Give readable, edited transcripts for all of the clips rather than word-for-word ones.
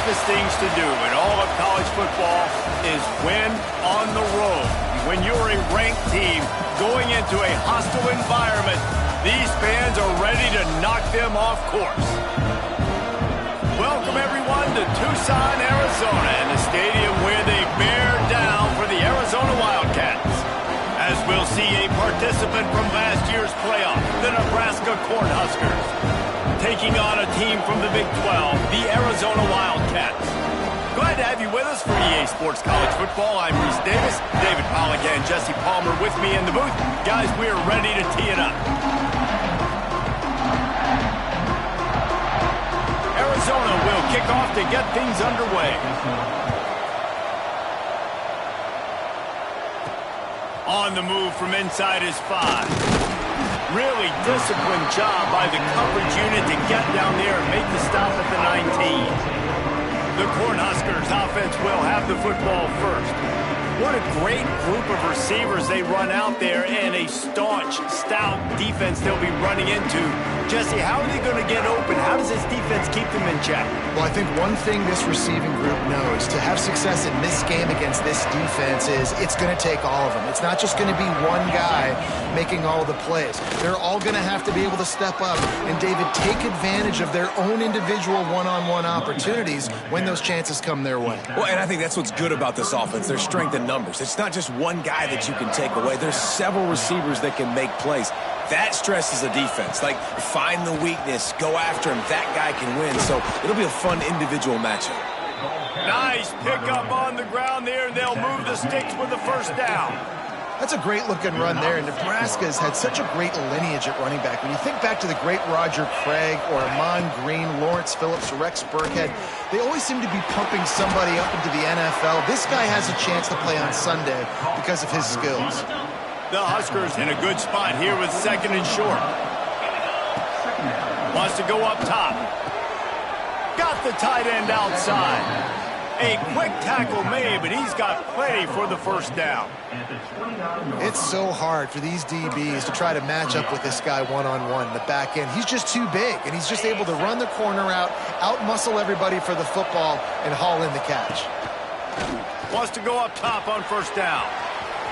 toughest things to do in all of college football is win on the road. When you're a ranked team going into a hostile environment, these fans are ready to knock them off course. Welcome, everyone, to Tucson, Arizona, and the stadium where they bear down for the Arizona Wildcats. As we'll see a participant from last year's playoff, the Nebraska Cornhuskers, taking on a team from the Big 12, the Arizona Wildcats. Glad to have you with us for EA Sports College Football. I'm Reese Davis, David Pollack and Jesse Palmer with me in the booth. Guys, we're ready to tee it up. Arizona will kick off to get things underway. On the move from inside his 5. Really disciplined job by the coverage unit to get down there and make the stop at the 19. The Cornhuskers offense will have the football first. What a great group of receivers they run out there, and a staunch, stout defense they'll be running into. Jesse, how are they going to get open? How does this defense keep them in check? Well, I think one thing this receiving group knows to have success in this game against this defense is it's going to take all of them. It's not just going to be one guy making all the plays. They're all going to have to be able to step up and, David, take advantage of their own individual one-on-one opportunities when those chances come their way. Well, and I think that's what's good about this offense, their strength in numbers. It's not just one guy that you can take away. There's several receivers that can make plays. That stresses the defense. Like, find the weakness, go after him. That guy can win. So it'll be a fun individual matchup. Nice pickup on the ground there. They'll move the sticks with the first down. That's a great-looking run there. Nebraska's had such a great lineage at running back. When you think back to the great Roger Craig or Amon Green, Lawrence Phillips, Rex Burkhead, they always seem to be pumping somebody up into the NFL. This guy has a chance to play on Sunday because of his skills. The Huskers in a good spot here with second and short. Wants to go up top. Got the tight end outside. A quick tackle made, but he's got plenty for the first down. It's so hard for these DBs to try to match up with this guy one-on-one in the back end. He's just too big, and he's just able to run the corner out-muscle everybody for the football, and haul in the catch. Wants to go up top on first down.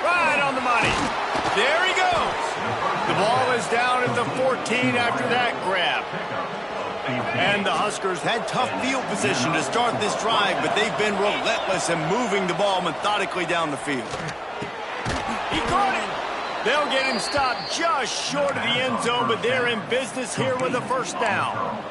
Right on the money. There he goes. The ball is down at the 14 after that grab. And the Huskers had tough field position to start this drive, but they've been relentless in moving the ball methodically down the field. He caught it. They'll get him stopped just short of the end zone, but they're in business here with a first down.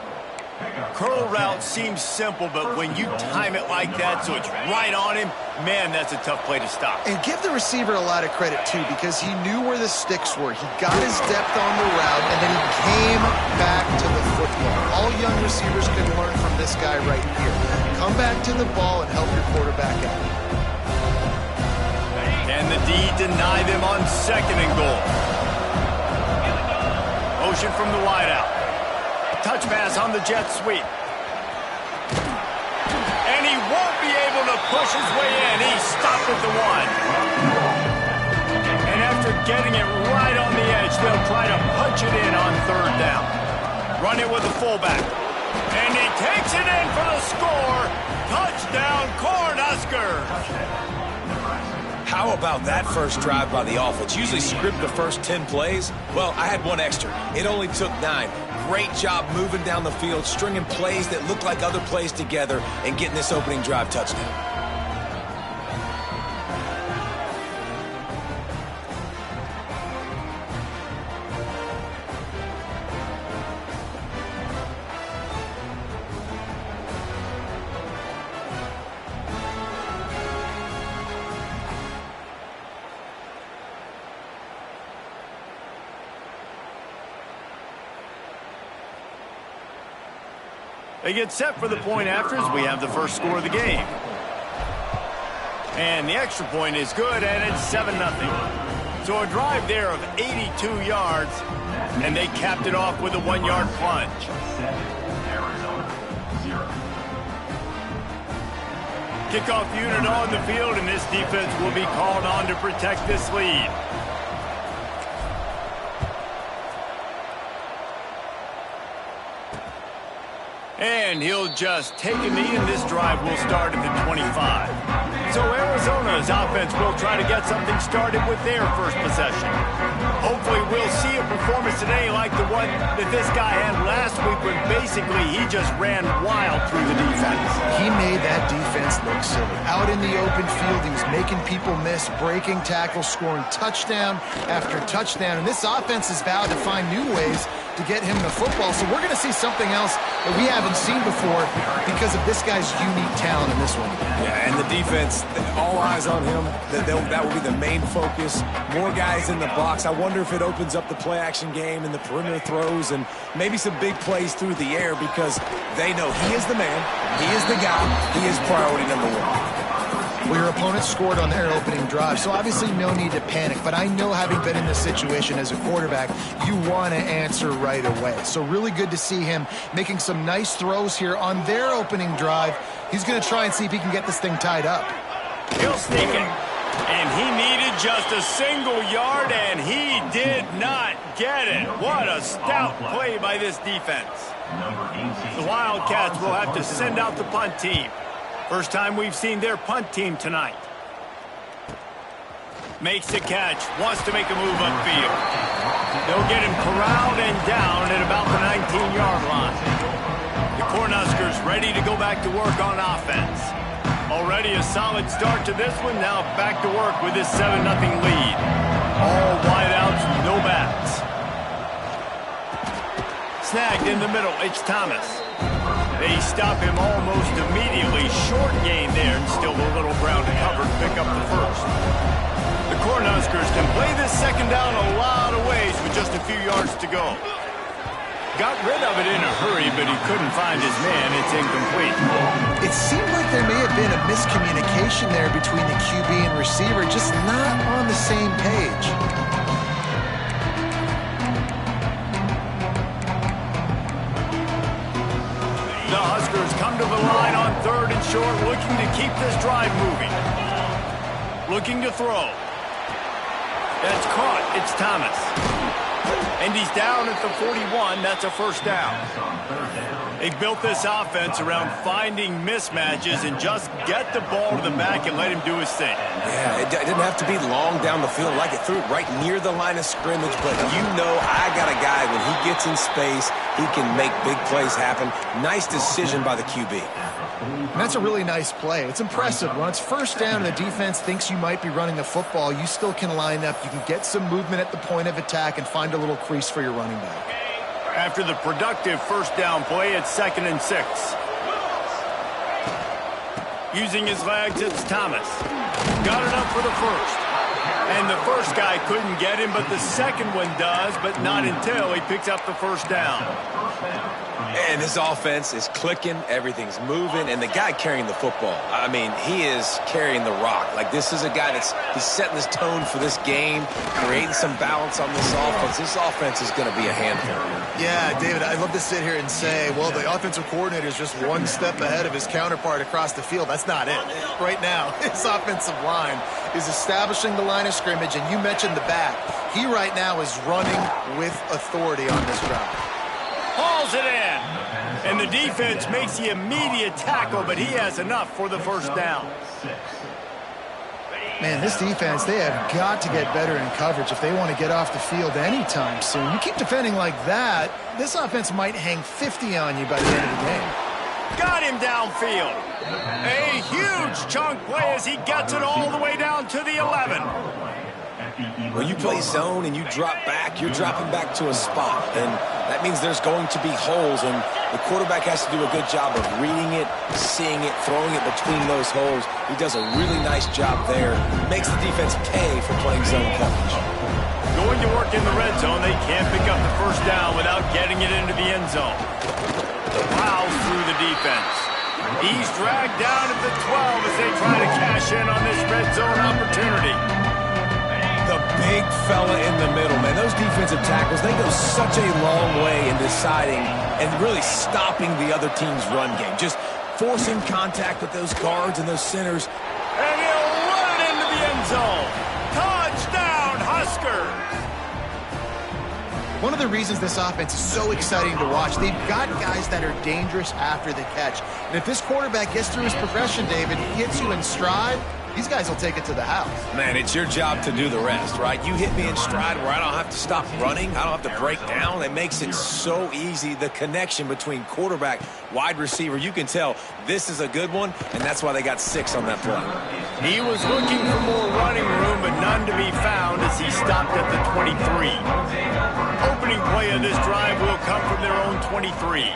Curl route seems simple, but when you time it like that so it's right on him, man, that's a tough play to stop. And give the receiver a lot of credit, too, because he knew where the sticks were. He got his depth on the route, and then he came back to the football. All young receivers can learn from this guy right here. Come back to the ball and help your quarterback out. And the D deny them on second and goal. Motion from the wideout. Touch pass on the jet sweep. And he won't be able to push his way in. He's stopped at the 1. And after getting it right on the edge, they'll try to punch it in on third down. Run it with the fullback. And he takes it in for the score. Touchdown, Cornhuskers. How about that first drive by the offense? Usually script the first 10 plays. Well, I had one extra. It only took 9. Great job moving down the field, stringing plays that look like other plays together, and getting this opening drive touchdown. They get set for the point after as we have the first score of the game. And the extra point is good, and it's 7-0. So a drive there of 82 yards, and they capped it off with a 1-yard plunge. Kickoff unit on the field, and this defense will be called on to protect this lead. And he'll just take a knee, and this drive will start at the 25. So Arizona's offense will try to get something started with their first possession. Hopefully we'll see a performance today like the one that this guy had last week when basically he just ran wild through the defense. He made that defense look silly. Out in the open field, he was making people miss, breaking tackles, scoring touchdown after touchdown. And this offense has vowed to find new ways to get him the football. So we're going to see something else that we haven't seen before because of this guy's unique talent in this one. Yeah, and the defense, all eyes on him. That will be the main focus. More guys in the box. I wonder if it opens up the play-action game and the perimeter throws and maybe some big plays through the air because they know he is the man, he is the guy, he is priority number one. Well, your opponent scored on their opening drive, so obviously no need to panic. But I know, having been in this situation as a quarterback, you want to answer right away. So really good to see him making some nice throws here on their opening drive. He's going to try and see if he can get this thing tied up. He'll sneak it. And he needed just a single yard, and he did not get it. What a stout play by this defense. The Wildcats will have to send out the punt team. First time we've seen their punt team tonight. Makes the catch, wants to make a move upfield. They'll get him corralled and down at about the 19-yard line. The Cornhuskers ready to go back to work on offense. Already a solid start to this one, now back to work with this 7-0 lead. All wideouts, no backs. Snagged in the middle, it's Thomas. They stop him almost immediately. Short gain there, and still a little ground to cover to pick up the first. The Cornhuskers can play this second down a lot of ways with just a few yards to go. Got rid of it in a hurry, but he couldn't find his man. It's incomplete. It seemed like there may have been a miscommunication there between the QB and receiver, just not on the same page. The Huskers come to the line on 3rd and short, looking to keep this drive moving. Looking to throw. That's caught. It's Thomas. And he's down at the 41. That's a first down. They built this offense around finding mismatches and just get the ball to the back and let him do his thing. Yeah, it didn't have to be long down the field. Like it threw it right near the line of scrimmage, but you know I got a guy, when he gets in space, he can make big plays happen. Nice decision by the QB. And that's a really nice play. It's impressive. When it's first down and the defense thinks you might be running the football, you still can line up. You can get some movement at the point of attack and find a little crease for your running back. After the productive first down play, it's 2nd and 6. Using his legs, it's Thomas. Got it up for the first. And the first guy couldn't get him, but the second one does, but not until he picks up the first down. And his offense is clicking, everything's moving, and the guy carrying the football, I mean, he is carrying the rock. Like, this is a guy he's setting this tone for this game, creating some balance on this offense. This offense is going to be a handful. Yeah, David, I'd love to sit here and say, well, the offensive coordinator is just one step ahead of his counterpart across the field. That's not it. Right now, his offensive line is establishing the line of scrimmage, and you mentioned the back. He right now is running with authority on this drive. Hauls it in. And the defense makes the immediate tackle, but he has enough for the first down. Man, this defense, they have got to get better in coverage if they want to get off the field anytime soon. You keep defending like that, this offense might hang 50 on you by the end of the game. Got him downfield. A huge chunk play as he gets it all the way down to the 11. When you play zone and you drop back, you're dropping back to a spot. And that means there's going to be holes, and the quarterback has to do a good job of reading it, seeing it, throwing it between those holes. He does a really nice job there. Makes the defense pay for playing zone coverage. Going to work in the red zone, they can't pick up the first down without getting it into the end zone. Plows through the defense. He's dragged down at the 12 as they try to cash in on this red zone opportunity. The big fella in the middle, man. Those defensive tackles, they go such a long way in deciding and really stopping the other team's run game. Just forcing contact with those guards and those centers. And he'll run it into the end zone. Touchdown, Huskers! One of the reasons this offense is so exciting to watch, they've got guys that are dangerous after the catch. And if this quarterback gets through his progression, David, he hits you in stride, these guys will take it to the house. Man, it's your job to do the rest, right? You hit me in stride where I don't have to stop running. I don't have to break down. It makes it so easy. The connection between quarterback, wide receiver, you can tell this is a good one, and that's why they got 6 on that play. He was looking for more running room, but none to be found as he stopped at the 23. Opening play of this drive will come from their own 23.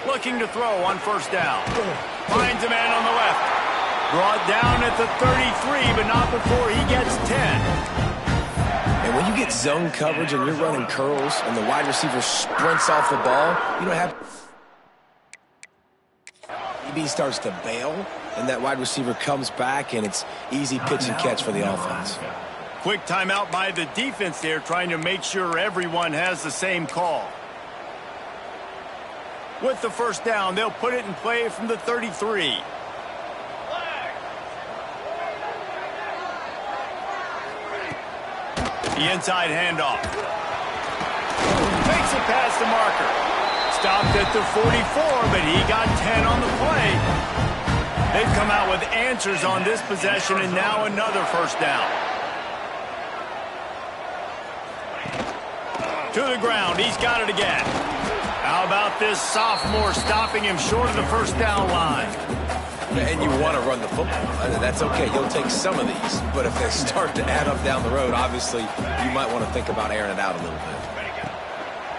Looking to throw on first down. Finds a man on the left. Brought down at the 33, but not before he gets 10. And when you get zone coverage and you're running curls and the wide receiver sprints off the ball, you don't have... EB starts to bail, and that wide receiver comes back, and it's easy pitch and catch for the offense. Quick timeout by the defense there, trying to make sure everyone has the same call. With the first down, they'll put it in play from the 33. The inside handoff. Makes it past the marker. Stopped at the 44, but he got 10 on the play. They've come out with answers on this possession, and now another first down. To the ground. He's got it again. How about this sophomore stopping him short of the first down line? And you want to run the football. That's okay. You'll take some of these. But if they start to add up down the road, obviously, you might want to think about airing it out a little bit.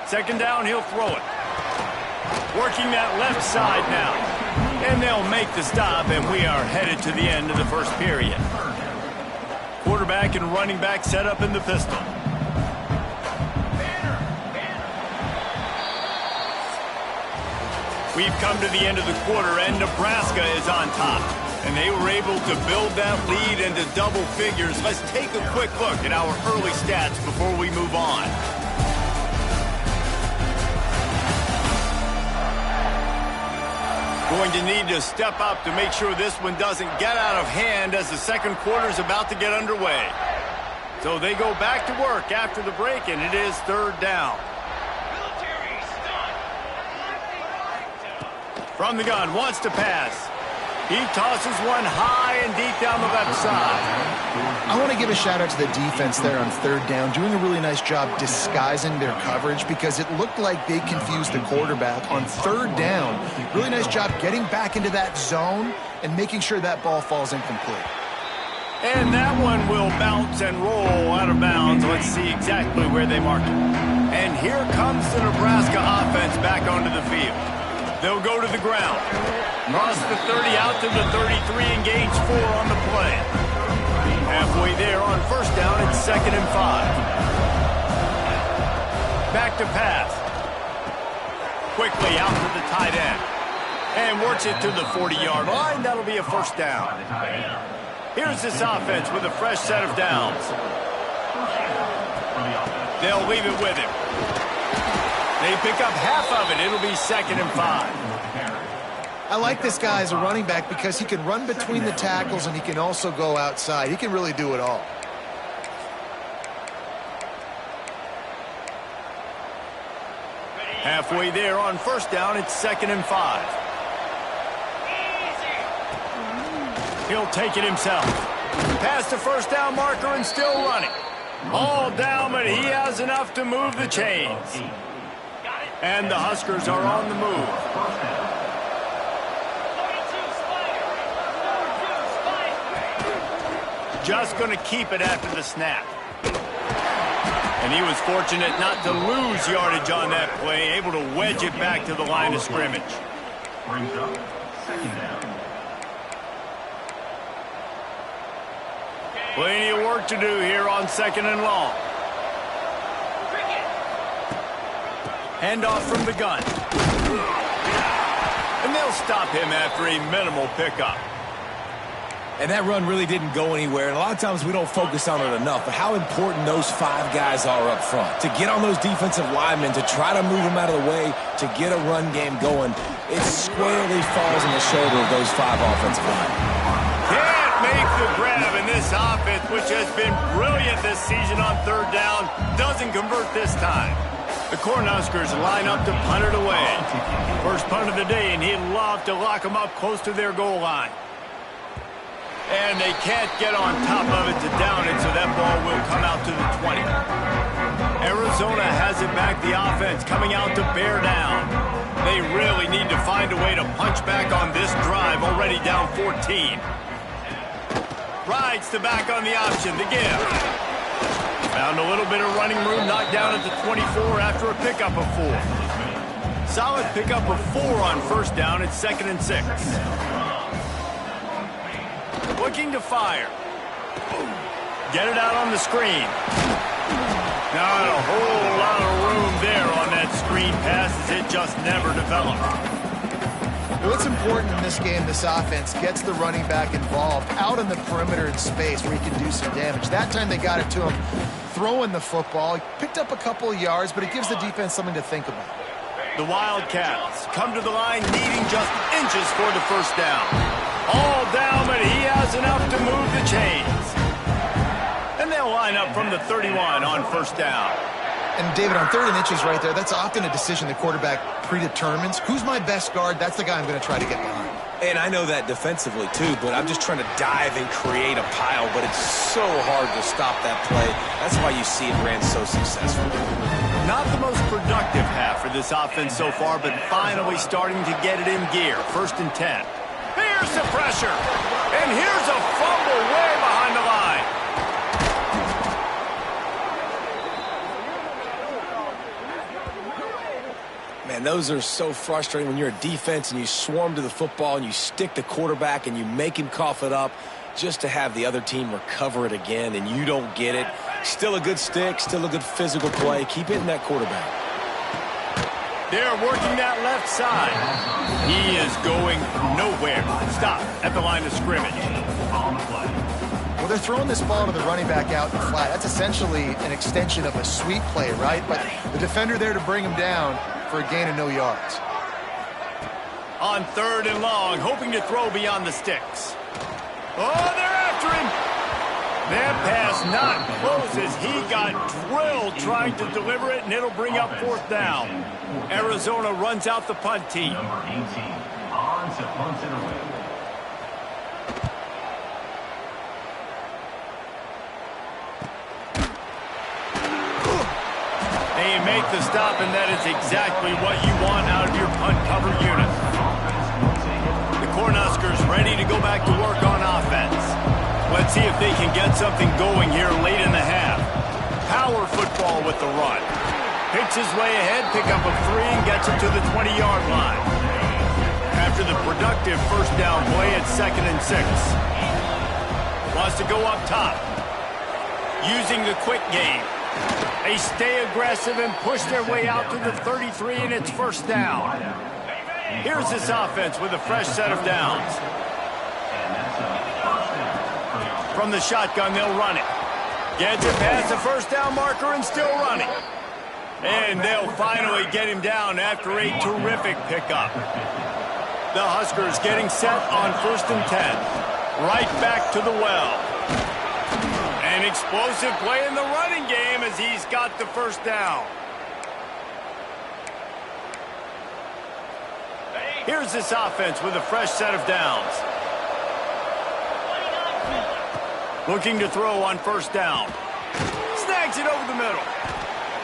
Second down, he'll throw it. Working that left side now. And they'll make the stop, and we are headed to the end of the first period. Quarterback and running back set up in the pistol. We've come to the end of the quarter, and Nebraska is on top. And they were able to build that lead into double figures. Let's take a quick look at our early stats before we move on. Going to need to step up to make sure this one doesn't get out of hand as the second quarter is about to get underway. So they go back to work after the break, and it is third down. From the gun, wants to pass. He tosses one high and deep down the left side. I want to give a shout out to the defense there on third down, doing a really nice job disguising their coverage because it looked like they confused the quarterback on third down. Really nice job getting back into that zone and making sure that ball falls incomplete. And that one will bounce and roll out of bounds. Let's see exactly where they mark it. And here comes the Nebraska offense back onto the field. They'll go to the ground. Cross the 30 out to the 33, engage 4 on the play. Halfway there on first down, it's 2nd and 5. Back to pass. Quickly out to the tight end. And works it to the 40-yard line. That'll be a first down. Here's this offense with a fresh set of downs. They'll leave it with him. They pick up half of it. It'll be 2nd and 5. I like this guy as a running back because he can run between the tackles and he can also go outside. He can really do it all. Halfway there on first down, it's 2nd and 5. He'll take it himself. Past the first down marker and still running. All down, but he has enough to move the chains. And the Huskers are on the move. Just going to keep it after the snap. And he was fortunate not to lose yardage on that play, able to wedge it back to the line of scrimmage. Brings up 2nd down. Plenty of work to do here on 2nd and long. Handoff from the gun. And they'll stop him after a minimal pickup. And that run really didn't go anywhere. And a lot of times we don't focus on it enough, but how important those 5 guys are up front. To get on those defensive linemen, to try to move them out of the way, to get a run game going, it squarely falls on the shoulder of those 5 offensive linemen. Can't make the grab, and this offense, which has been brilliant this season on third down, doesn't convert this time. The Cornhuskers line up to punt it away. First punt of the day, and he'd love to lock them up close to their goal line. And they can't get on top of it to down it, so that ball will come out to the 20. Arizona has it back, the offense coming out to bear down. They really need to find a way to punch back on this drive, already down 14. Rides to back on the option, the give. Found a little bit of running room, knocked down at the 24 after a pickup of 4. Solid pickup of 4 on first down. It's 2nd and 6. Looking to fire. Get it out on the screen. Not a whole lot of room there on that screen pass as it just never developed. What's important in this game, this offense gets the running back involved out in the perimeter in space where he can do some damage. That time they got it to him throwing the football. He picked up a couple of yards, but it gives the defense something to think about. The Wildcats come to the line needing just inches for the first down. All down, but he has enough to move the chains. And they'll line up from the 31 on first down. And, David, on 3rd and inches right there, that's often a decision the quarterback predetermines. Who's my best guard? That's the guy I'm going to try to get behind. And I know that defensively, too, but I'm just trying to dive and create a pile, but it's so hard to stop that play. That's why you see it ran so successful. Not the most productive half for this offense so far, but finally starting to get it in gear. 1st and 10. Here's the pressure. And here's a fumble way behind the line. Man, those are so frustrating when you're a defense and you swarm to the football and you stick the quarterback and you make him cough it up just to have the other team recover it again and you don't get it. Still a good stick, still a good physical play. Keep hitting that quarterback. They're working that left side. He is going nowhere. Stop at the line of scrimmage. Well, they're throwing this ball to the running back out in the flat. That's essentially an extension of a sweep play, right? But the defender there to bring him down for a gain of no yards. On 3rd and long, hoping to throw beyond the sticks. Oh, they're after him. That pass not close as he got drilled trying to deliver it, and it'll bring up 4th down. Arizona runs out the punt team. Number 18, on to punt it away. They make the stop, and that is exactly what you want out of your punt cover unit. The Cornhuskers ready to go back to work on offense. Let's see if they can get something going here late in the half. Power football with the run. Picks his way ahead, pick up a 3, and gets it to the 20-yard line. After the productive first down play, it's 2nd and 6. Wants to go up top. Using the quick game. They stay aggressive and push their way out to the 33, and it's 1st down. Here's this offense with a fresh set of downs. From the shotgun, they'll run it. Gets it past the 1st down marker and still running. And they'll finally get him down after a terrific pickup. The Huskers getting set on 1st and 10. Right back to the well. An explosive play in the running game as he's got the 1st down. Here's this offense with a fresh set of downs. Looking to throw on 1st down. Snags it over the middle.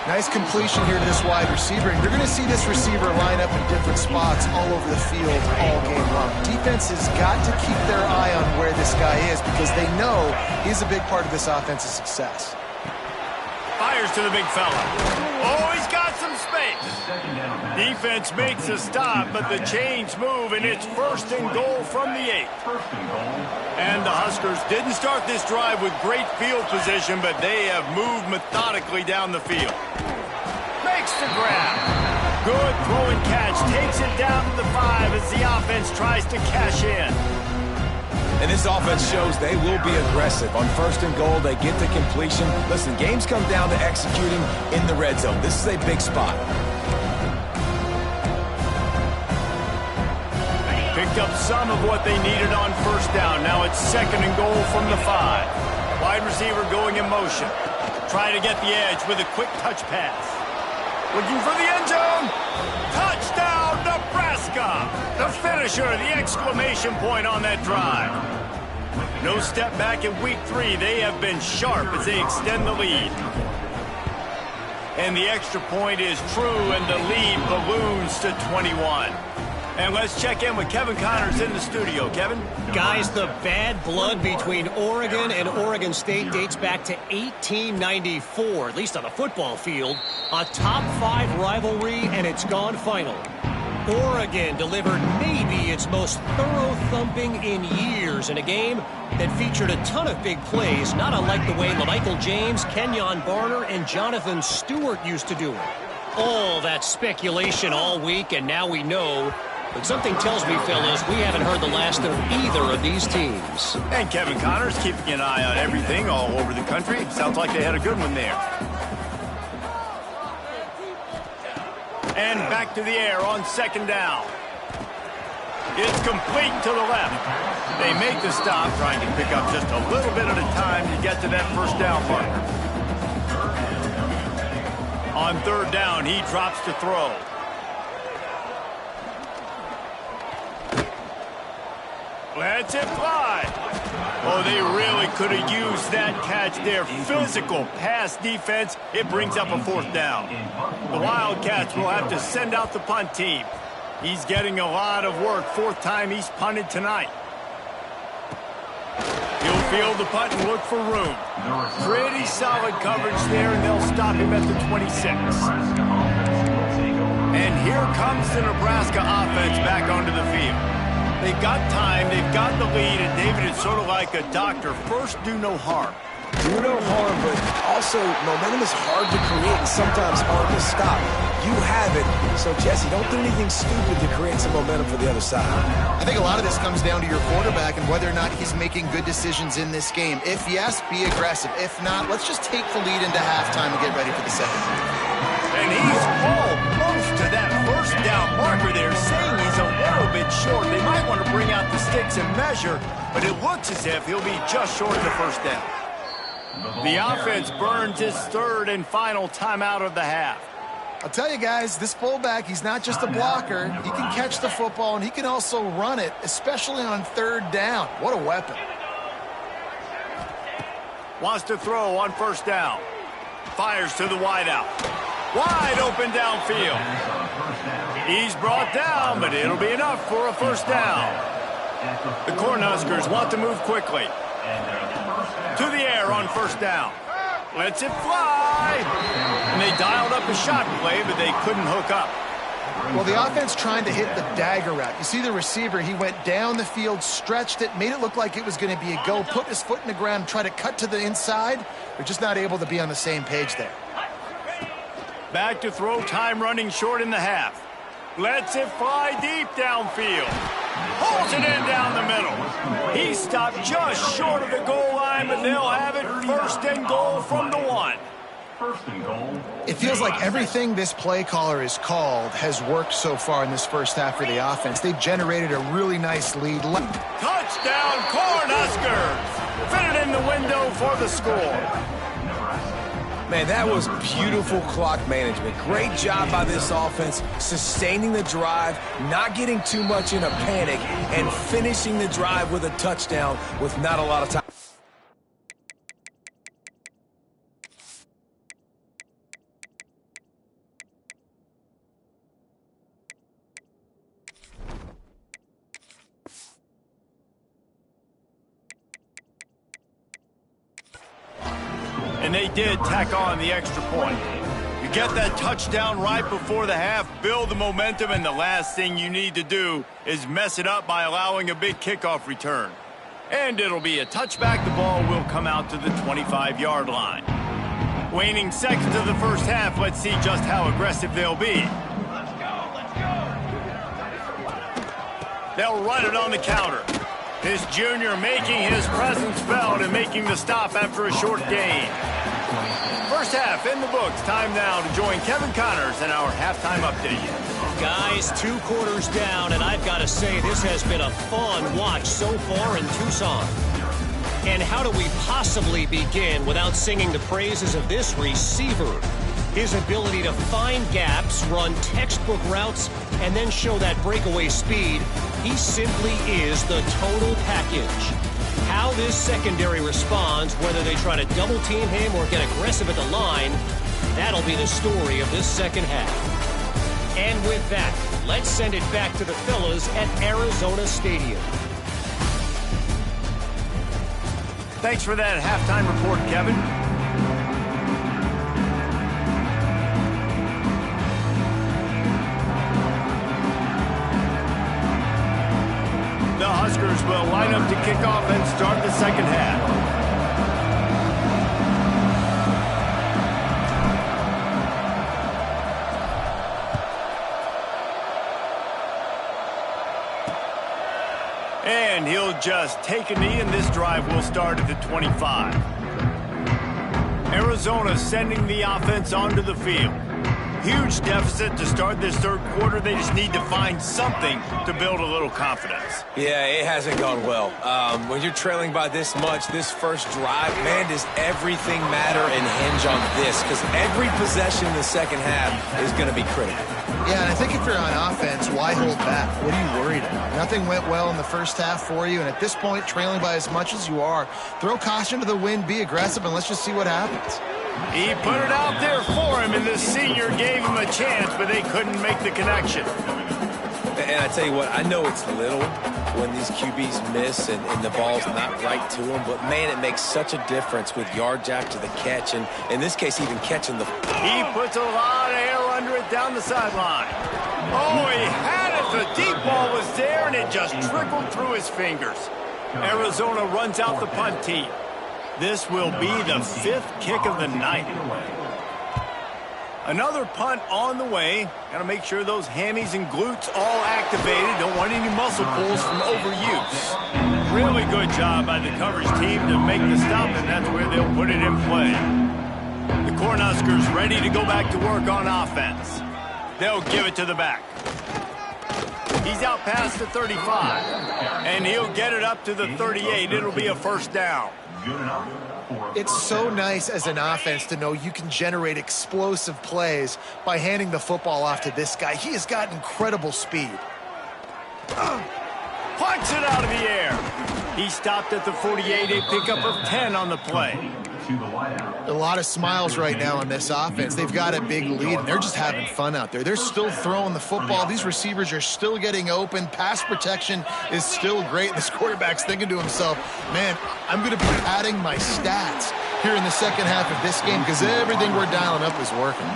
Nice completion here to this wide receiver. And you're going to see this receiver line up in different spots all over the field all game long. Defense has got to keep their eye on where this guy is because they know he's a big part of this offense's success. Fires to the big fella. Oh, he's got some space. Defense makes a stop, but the chains move, and it's 1st and goal from the 8. And the Huskers didn't start this drive with great field position, but they have moved methodically down the field. Makes the grab. Good throw and catch. Takes it down to the 5 as the offense tries to cash in. And this offense shows they will be aggressive. On 1st and goal, they get the completion. Listen, games come down to executing in the red zone. This is a big spot. Picked picked up some of what they needed on first down. Now it's 2nd and goal from the 5. Wide receiver going in motion. Trying to get the edge with a quick touch pass. Looking for the end zone. Touchdown, Nebraska! The finisher, the exclamation point on that drive. No step back in week 3. They have been sharp as they extend the lead. And the extra point is true, and the lead balloons to 21. And let's check in with Kevin Connors in the studio. Kevin? Guys, the bad blood between Oregon and Oregon State dates back to 1894, at least on the football field. A top 5 rivalry, and it's gone final. Oregon delivered maybe its most thorough thumping in years in a game that featured a ton of big plays, not unlike the way LaMichael James, Kenyon Barner, and Jonathan Stewart used to do it. All that speculation all week, and now we know. But something tells me, fellas, we haven't heard the last of either of these teams. And Kevin Connors keeping an eye on everything all over the country. Sounds like they had a good one there. And back to the air on 2nd down. It's complete to the left. They make the stop, trying to pick up just a little bit at a time to get to that first down marker. On 3rd down, he drops to throw. Lets it fly. Oh, they really could have used that catch there. Physical pass defense. It brings up a 4th down. The Wildcats will have to send out the punt team. He's getting a lot of work. 4th time he's punted tonight. He'll field the punt and look for room. Pretty solid coverage there, and they'll stop him at the 26. And here comes the Nebraska offense back onto the field. They've got time, they've got the lead, and David, it's sort of like a doctor. First, do no harm. Do no harm, but also momentum is hard to create and sometimes hard to stop. You have it. So, Jesse, don't do anything stupid to create some momentum for the other side. I think a lot of this comes down to your quarterback and whether or not he's making good decisions in this game. If yes, be aggressive. If not, let's just take the lead into halftime and get ready for the 2nd. And he's almost to that first down marker there, saying he's a little bit short. They might want to bring out the sticks and measure, but it looks as if he'll be just short of the first down. The offense burns his 3rd and final timeout of the half. I'll tell you guys, this fullback, he's not just a blocker. He can catch the football, and he can also run it, especially on 3rd down. What a weapon. Wants to throw on 1st down. Fires to the wideout. Wide open downfield. He's brought down, but it'll be enough for a 1st down. The Cornhuskers want to move quickly. To the air on 1st down. Lets it fly. And they dialed up a shot play, but they couldn't hook up. Well, the offense trying to hit the dagger route. You see the receiver, he went down the field, stretched it, made it look like it was going to be a go, put his foot in the ground, try to cut to the inside. They're just not able to be on the same page there. Back to throw, time running short in the half. Lets it fly deep downfield. Holds it in down the middle. He stopped just short of the goal line, but they'll have it 1st and goal from the 1. It feels like everything this play caller has called has worked so far in this first half for the offense. They've generated a really nice lead. Touchdown, Cornhuskers! Fit it in the window for the score. Man, that was beautiful clock management. Great job by this offense, sustaining the drive, not getting too much in a panic, and finishing the drive with a touchdown with not a lot of time. And they did tack on the extra point. You get that touchdown right before the half, build the momentum, and the last thing you need to do is mess it up by allowing a big kickoff return. And it'll be a touchback. The ball will come out to the 25-yard line. Waning seconds of the first half, let's see just how aggressive they'll be. They'll run it on the counter. This junior making his presence felt and making the stop after a short gain. First half in the books. Time now to join Kevin Connors in our halftime update. Guys, 2 quarters down, and I've got to say this has been a fun watch so far in Tucson. And how do we possibly begin without singing the praises of this receiver? His ability to find gaps, run textbook routes, and then show that breakaway speed. He simply is the total package. How this secondary responds, whether they try to double team him or get aggressive at the line, that'll be the story of this second half. And with that, let's send it back to the fellas at Arizona Stadium. Thanks for that halftime report, Kevin. The Huskers will line up to kick off and start the second half. And he'll just take a knee, and this drive will start at the 25. Arizona sending the offense onto the field. Huge deficit to start this third quarter. They just need to find something to build a little confidence. Yeah, it hasn't gone well. When you're trailing by this much, this first drive, man, does everything matter and hinge on this? Because every possession in the second half is going to be critical. Yeah, and I think if you're on offense, why hold back? What are you worried about? Nothing went well in the first half for you, and at this point, trailing by as much as you are, throw caution to the wind, be aggressive, and let's just see what happens. He put it out there for him, and the senior gave him a chance, but they couldn't make the connection. And I tell you what, I know it's little when these QBs miss and the ball's not right to them, but, man, it makes such a difference with yards after the catch, and in this case, even catching the... He puts a lot of air under it down the sideline. Oh, he had it. The deep ball was there, and it just trickled through his fingers. Arizona runs out the punt team. This will be the 5th kick of the night. Another punt on the way. Got to make sure those hammies and glutes all activated. Don't want any muscle pulls from overuse. Really good job by the coverage team to make the stop, and that's where they'll put it in play. The Cornhuskers ready to go back to work on offense. They'll give it to the back. He's out past the 35, and he'll get it up to the 38. It'll be a first down. It's so nice as an offense to know you can generate explosive plays by handing the football off to this guy. He has got incredible speed. Punts it out of the air. He stopped at the 48, a pickup of 10 on the play. A lot of smiles right now on this offense. They've got a big lead, and they're just having fun out there. They're still throwing the football. These receivers are still getting open. Pass protection is still great. This quarterback's thinking to himself, man, I'm going to be padding my stats here in the second half of this game because everything we're dialing up is working.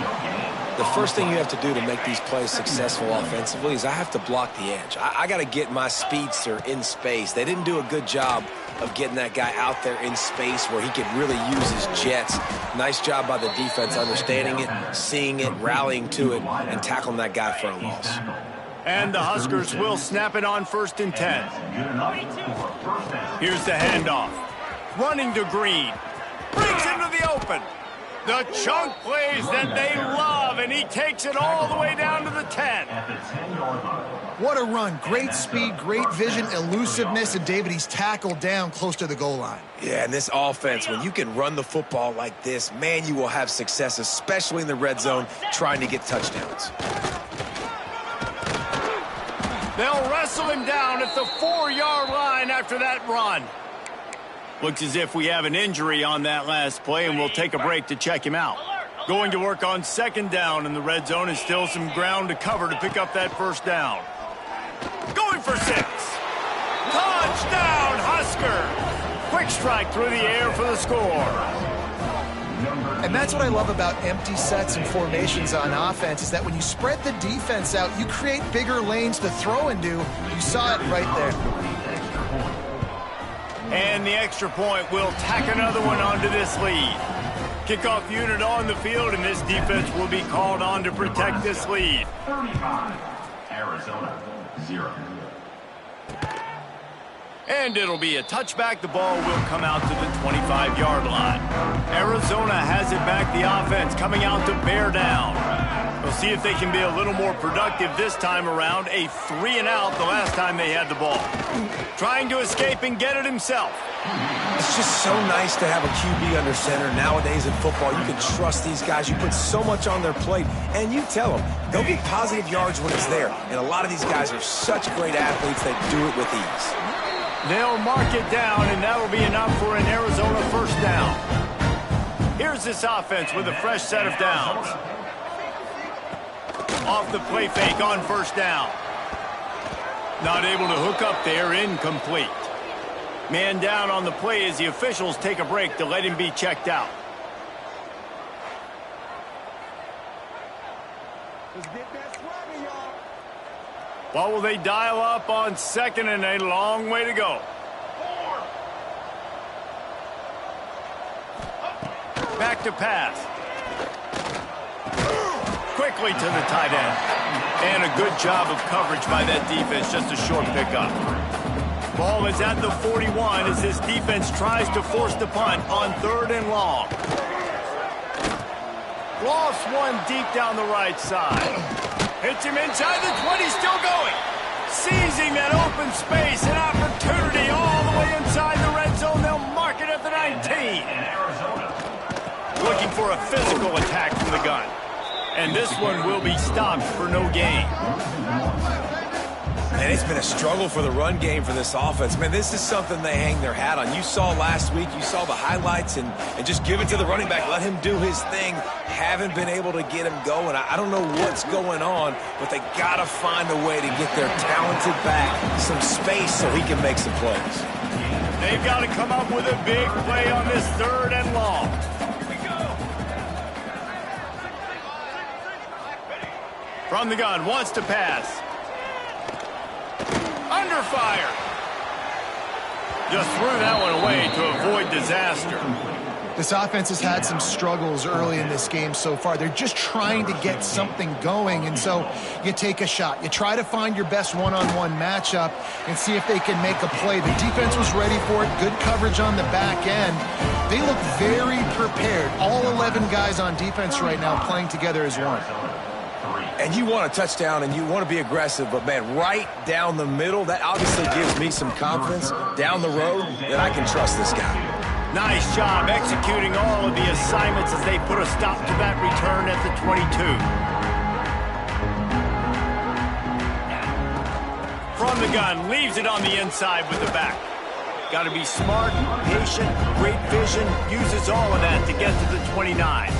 The first thing you have to do to make these plays successful offensively is I have to block the edge. I got to get my speedster in space. They didn't do a good job of getting that guy out there in space where he could really use his jets. Nice job by the defense understanding it, seeing it, rallying to it, and tackling that guy for a loss. And the Huskers will snap it on 1st and 10. Here's the handoff. Running to Green. Brings into the open. The chunk plays that they love, and he takes it all the way down to the 10. What a run. Great speed, great vision, elusiveness, and David, he's tackled down close to the goal line. Yeah, and this offense, when you can run the football like this, man, you will have success, especially in the red zone, trying to get touchdowns. They'll wrestle him down at the 4-yard line after that run. Looks as if we have an injury on that last play, and we'll take a break to check him out. Going to work on 2nd down in the red zone, and still some ground to cover to pick up that first down. Going for 6. Touchdown, Husker! Quick strike through the air for the score. And that's what I love about empty sets and formations on offense is that when you spread the defense out, you create bigger lanes to throw into. You saw it right there. And the extra point will tack another one onto this lead. Kickoff unit on the field, and this defense will be called on to protect this lead. 35, Arizona, 0. And it'll be a touchback. The ball will come out to the 25-yard line. Arizona has it back, the offense coming out to bear down. We'll see if they can be a little more productive this time around. A 3-and-out the last time they had the ball. Trying to escape and get it himself. It's just so nice to have a QB under center. Nowadays in football, you can trust these guys. You put so much on their plate, and you tell them they'll get positive yards when it's there. And a lot of these guys are such great athletes, they do it with ease. They'll mark it down, and that'll be enough for an Arizona first down. Here's this offense with a fresh set of downs. Off the play fake on first down. Not able to hook up there, incomplete. Man down on the play as the officials take a break to let him be checked out. What will they dial up on second and a long way to go? Back to pass. Quickly to the tight end. And a good job of coverage by that defense, just a short pickup. Ball is at the 41 as this defense tries to force the punt on 3rd and long. Lost one deep down the right side. Hits him inside the 20, still going. Seizing that open space, an opportunity all the way inside the red zone. They'll mark it at the 19. Looking for a physical attack from the gun. And this one will be stopped for no gain. And it's been a struggle for the run game for this offense. Man, this is something they hang their hat on. You saw last week, you saw the highlights, and just give it to the running back. Let him do his thing. Haven't been able to get him going. I don't know what's going on, but they got to find a way to get their talented back some space so he can make some plays. They've got to come up with a big play on this 3rd and long. From the gun, wants to pass. Under fire. Just threw that one away to avoid disaster. This offense has had some struggles early in this game so far. They're just trying to get something going, and so you take a shot. You try to find your best one-on-one matchup and see if they can make a play. The defense was ready for it. Good coverage on the back end. They look very prepared. All 11 guys on defense right now playing together as one. And you want a touchdown and you want to be aggressive, but, man, right down the middle, that obviously gives me some confidence down the road that I can trust this guy. Nice job executing all of the assignments as they put a stop to that return at the 22. From the gun, leaves it on the inside with the back. Got to be smart, patient, great vision, uses all of that to get to the 29.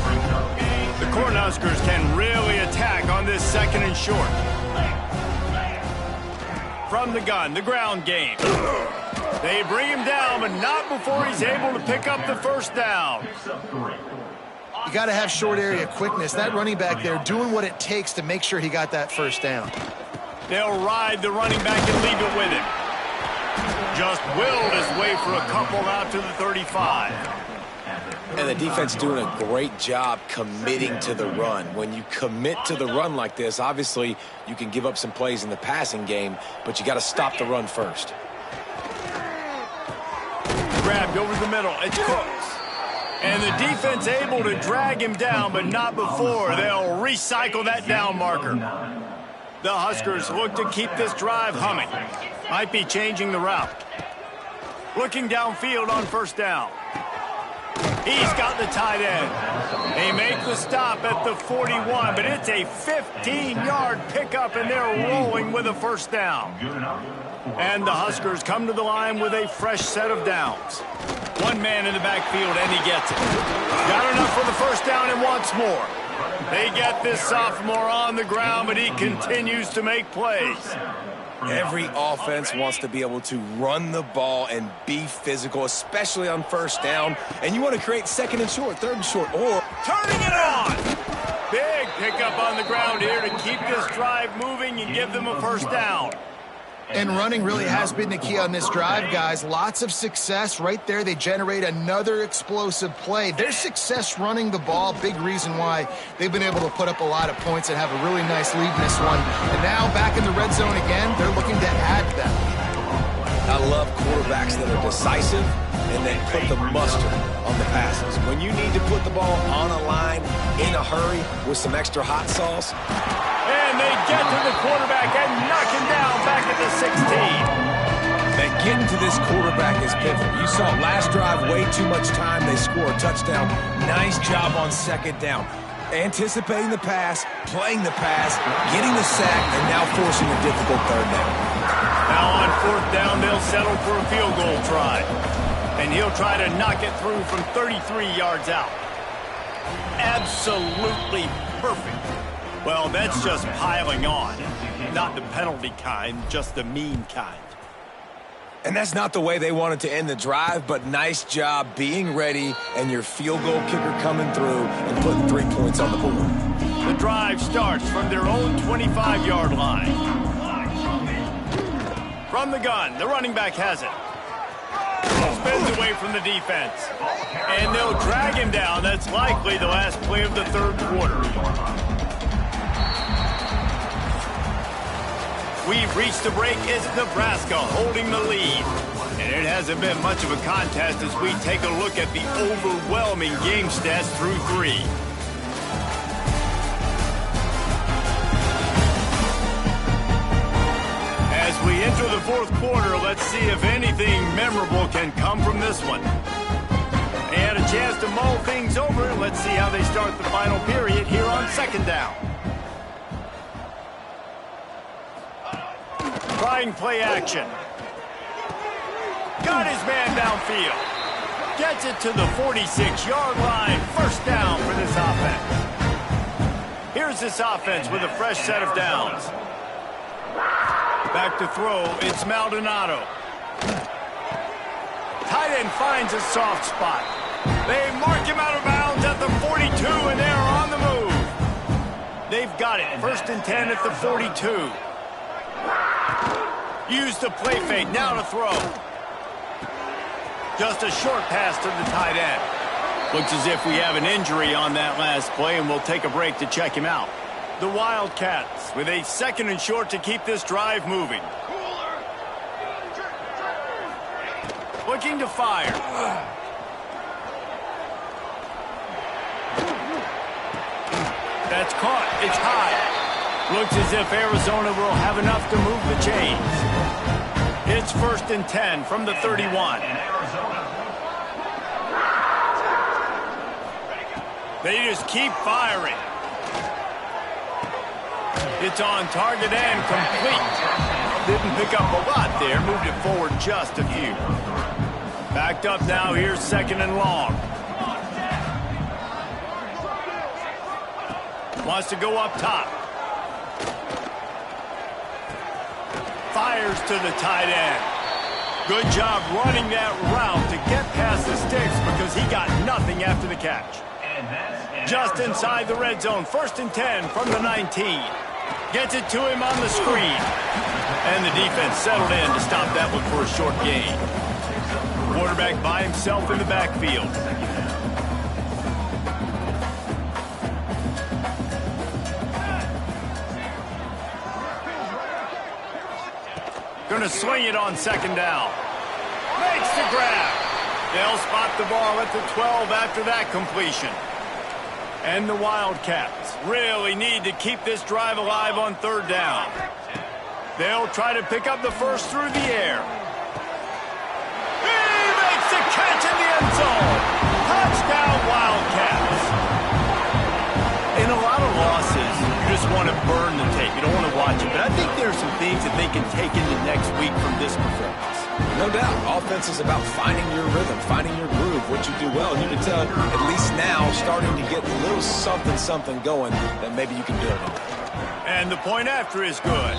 The Cornhuskers can really attack on this 2nd and short. From the gun, the ground game. They bring him down, but not before he's able to pick up the first down. You got to have short area quickness. That running back there doing what it takes to make sure he got that first down. They'll ride the running back and leave it with him. Just willed his way for a couple out to the 35. And the defense doing a great job committing to the run. When you commit to the run like this, obviously you can give up some plays in the passing game, but you got to stop the run first. Grabbed over the middle. It's Cooks. And the defense able to drag him down, but not before they'll recycle that down marker. The Huskers look to keep this drive humming. Might be changing the route. Looking downfield on first down. He's got the tight end. They make the stop at the 41, but it's a 15-yard pickup, and they're rolling with a first down. And the Huskers come to the line with a fresh set of downs. One man in the backfield, and he gets it. Got enough for the first down and wants more. They get this sophomore on the ground, but he continues to make plays. Every offense wants to be able to run the ball and be physical, especially on first down. And you want to create 2nd and short, 3rd and short, or turning it on. Big pickup on the ground here to keep this drive moving and give them a first down. And running really has been the key on this drive, guys. Lots of success right there. They generate another explosive play. Their success running the ball, big reason why they've been able to put up a lot of points and have a really nice lead in this one. And now back in the red zone again, they're looking to add to that. I love quarterbacks that are decisive and that put the mustard on the passes. When you need to put the ball on a line in a hurry with some extra hot sauce. And they get to the quarterback and knock him down back at the 16. That getting to this quarterback is pivotal. You saw last drive, way too much time. They score a touchdown. Nice job on second down. Anticipating the pass, playing the pass, getting the sack, and now forcing a difficult third down. Now on fourth down, they'll settle for a field goal try. And he'll try to knock it through from 33 yards out. Absolutely perfect. Well, that's just piling on. Not the penalty kind, just the mean kind. And that's not the way they wanted to end the drive, but nice job being ready and your field goal kicker coming through and putting 3 points on the board. The drive starts from their own 25-yard line. From the gun, the running back has it. Spins away from the defense. And they'll drag him down. That's likely the last play of the third quarter. We've reached the break. It's Nebraska holding the lead. And it hasn't been much of a contest as we take a look at the overwhelming game stats through 3. As we enter the fourth quarter, let's see if anything memorable can come from this one. They had a chance to mull things over. Let's see how they start the final period here on second down. Trying play action. Got his man downfield. Gets it to the 46-yard line. First down for this offense. Here's this offense with a fresh set of downs. Back to throw. It's Maldonado. Tight end finds a soft spot. They mark him out of bounds at the 42, and they're on the move. They've got it. First and 10 at the 42. Use the play fake, now to throw. Just a short pass to the tight end. Looks as if we have an injury on that last play, and we'll take a break to check him out. The Wildcats with a second and short to keep this drive moving. Looking to fire. That's caught. It's high. Looks as if Arizona will have enough to move the chains. It's first and 10 from the 31. They just keep firing. It's on target and complete. Didn't pick up a lot there. Moved it forward just a few. Backed up now. Here's second and long. Wants to go up top. Fires to the tight end. Good job running that route to get past the sticks because he got nothing after the catch. Just inside the red zone. First and 10 from the 19. Gets it to him on the screen. And the defense settled in to stop that one for a short gain. Quarterback by himself in the backfield. Going to swing it on second down. Makes the grab. They'll spot the ball at the 12 after that completion. And the Wildcats really need to keep this drive alive on third down. They'll try to pick up the first through the air. He makes the catch in the end zone. Touchdown, Wildcats. In a lot of losses, you just want to burn the tape. You don't want to watch it. But I think there are some things that they can take into next week from this performance. No doubt. Offense is about finding your rhythm, finding your groove, what you do well. And you can tell, at least now, starting to get a little something going that maybe you can build on. And the point after is good.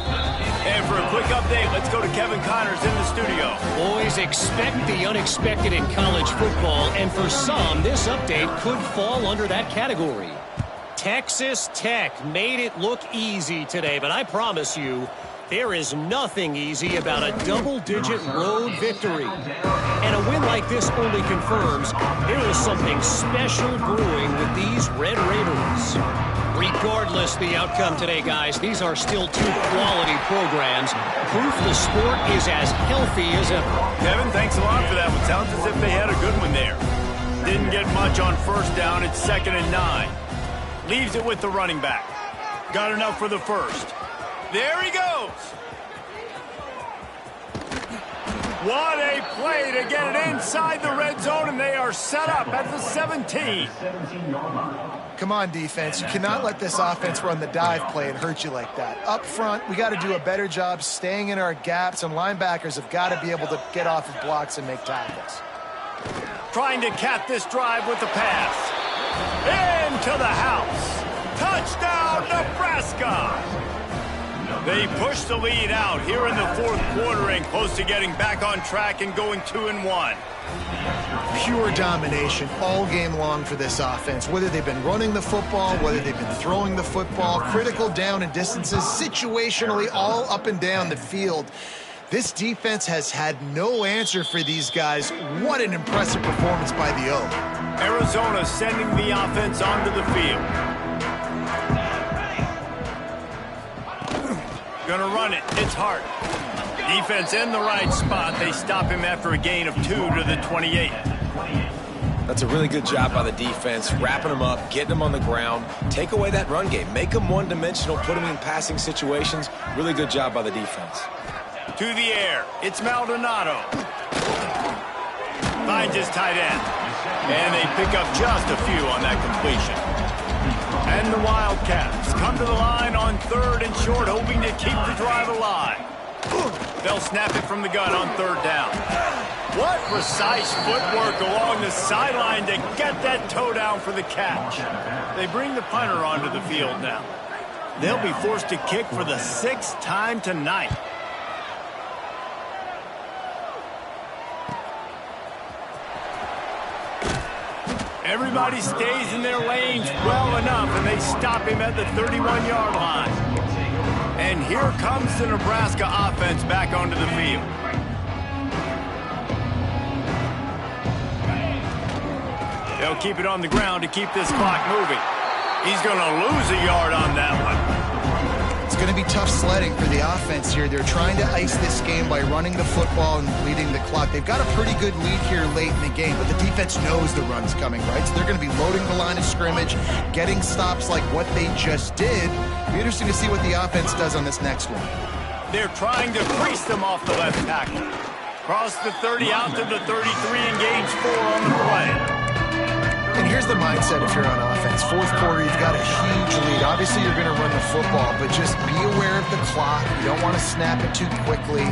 And for a quick update, let's go to Kevin Connors in the studio. Boys, expect the unexpected in college football, and for some, this update could fall under that category. Texas Tech made it look easy today, but I promise you, There is nothing easy about a double-digit road victory. And a win like this only confirms there is something special brewing with these Red Raiders. Regardless the outcome today, guys, these are still two quality programs. Proof the sport is as healthy as ever. Kevin, thanks a lot for that one. Sounds as if they had a good one there. Didn't get much on first down. It's 2nd and 9. Leaves it with the running back. Got enough for the first. There he goes. What a play to get it inside the red zone, and they are set up at the 17. Come on, defense. You cannot let this offense run the dive play and hurt you like that. Up front, we got to do a better job staying in our gaps, and linebackers have got to be able to get off of blocks and make tackles. Trying to cap this drive with the pass. Into the house. Touchdown, Nebraska. They push the lead out here in the fourth quarter and close to getting back on track and going 2-1. Pure domination all game long for this offense. Whether they've been running the football, whether they've been throwing the football, critical down and distances, situationally all up and down the field. This defense has had no answer for these guys. What an impressive performance by the O. Arizona sending the offense onto the field. Gonna run it. It's Hart. Defense in the right spot. They stop him after a gain of 2 to the 28. That's a really good job by the defense, wrapping them up, getting them on the ground, take away that run game, make them one-dimensional, put them in passing situations. Really good job by the defense. To the air. It's Maldonado. Finds his tight end. And they pick up just a few on that completion. And the Wildcats come to the line on 3rd and short, hoping to keep the drive alive. They'll snap it from the gun on 3rd down. What precise footwork along the sideline to get that toe down for the catch. They bring the punter onto the field now. They'll be forced to kick for the 6th time tonight. Everybody stays in their lanes well enough, and they stop him at the 31-yard line. And here comes the Nebraska offense back onto the field. They'll keep it on the ground to keep this clock moving. He's going to lose a yard on that one. It's going to be tough sledding for the offense here. They're trying to ice this game by running the football and bleeding the clock. They've got a pretty good lead here late in the game, but the defense knows the run's coming, right? So they're going to be loading the line of scrimmage, getting stops like what they just did. It'll be interesting to see what the offense does on this next one. They're trying to crease them off the left tackle. Cross the 30 out to the 33 and gains 4 on the play. And here's the mindset if you're on offense. Fourth quarter, you've got a huge lead. Obviously, you're going to run the football, but just be aware of the clock. You don't want to snap it too quickly.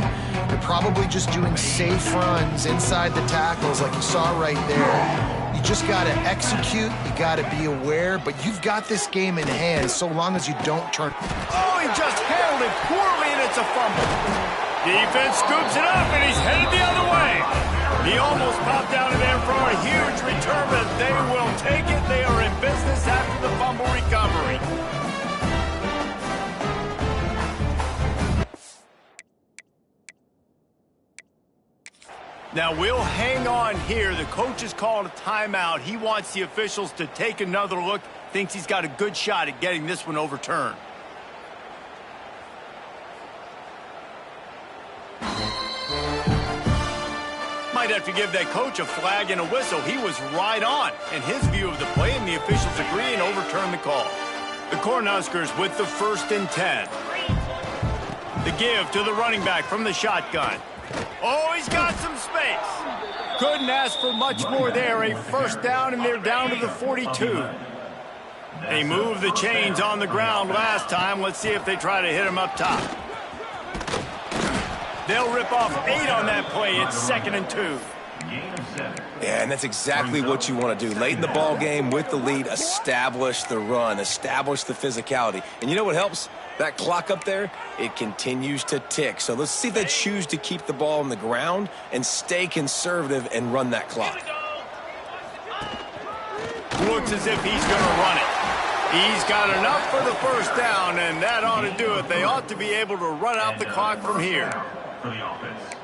You're probably just doing safe runs inside the tackles like you saw right there. You just got to execute. You got to be aware, but you've got this game in hand so long as you don't turn. Oh, he just handled it poorly, and it's a fumble. Defense scoops it up, and he's headed the other way. He almost popped out of there for a huge return, but they will take it. They are in business after the fumble recovery. Now, we'll hang on here. The coach has called a timeout. He wants the officials to take another look. Thinks he's got a good shot at getting this one overturned. Might have to give that coach a flag and a whistle. He was right on in his view of the play, and the officials agree and overturn the call. The Cornhuskers with the 1st and 10. The give to the running back from the shotgun. Oh, he's got some space. Couldn't ask for much more there. A 1st down, and they're down to the 42. They moved the chains on the ground last time. Let's see if they try to hit him up top. They'll rip off 8 on that play. It's 2nd and 2. Yeah, and that's exactly what you want to do. Late in the ball game with the lead, establish the run, establish the physicality. And you know what helps? That clock up there, it continues to tick. So let's see if they choose to keep the ball on the ground and stay conservative and run that clock. Looks as if he's going to run it. He's got enough for the first down, and that ought to do it. They ought to be able to run out the clock from here. For the offense.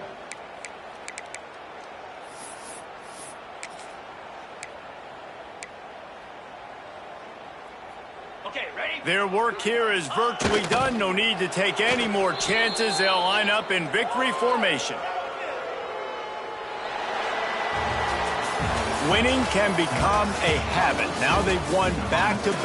Their work here is virtually done. No need to take any more chances. They'll line up in victory formation. Winning can become a habit. Now they've won back-to-back.